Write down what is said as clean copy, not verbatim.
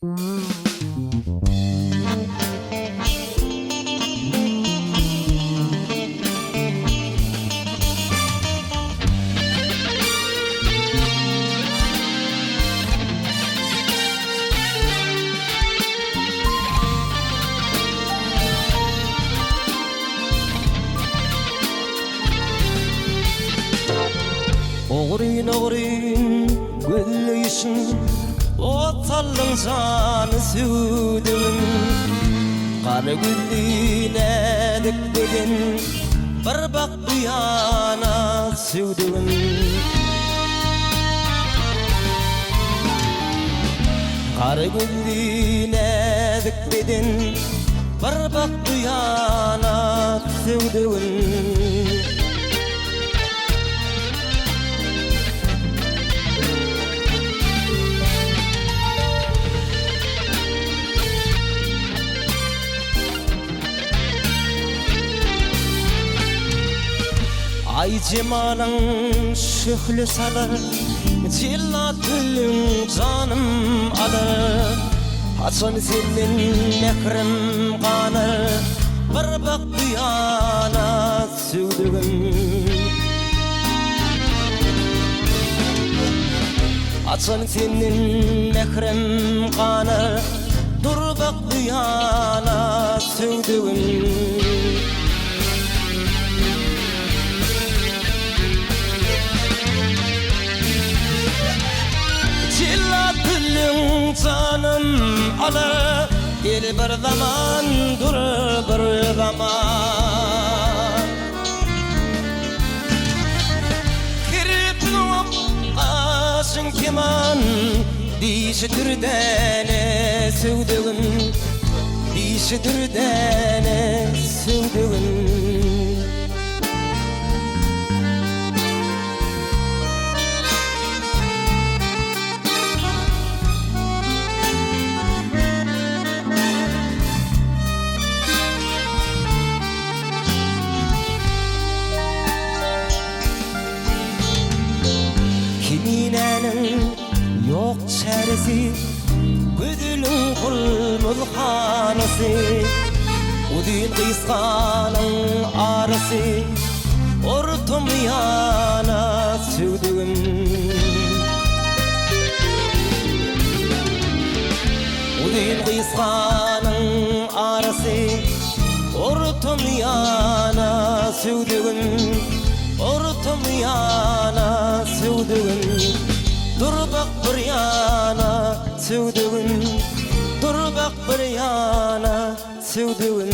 Oğruyun oğruyun gülleyişin o tallın canı sürdün Karı güllüğüne dikledin bir bak bu yana sürdün Karı güllüğüne dikledin bir bak bu yana sürdün Ay cemalın şühlü salar Cellat gülün canım alır Haçan senin mekrim kanır Bir bak bu yana sürdüğün Haçan senin mekrim kanır Dur bak bu yana sürdüğün canım alır Gel bir zaman dur bir zaman Kiripnup aşın keman Dişidir dene sevdiğin Dişidir dene sevdiğin Kiminenin yok çaresi Güdülün kulmul hanası Udün kıyskanın arası Ortum yana sürdüğüm Udün kıyskanın arası Ortum yana sürdüğüm Ortum yana sürdüğün Dur bak bir yana sürdüğün Dur bak bir yana sürdüğün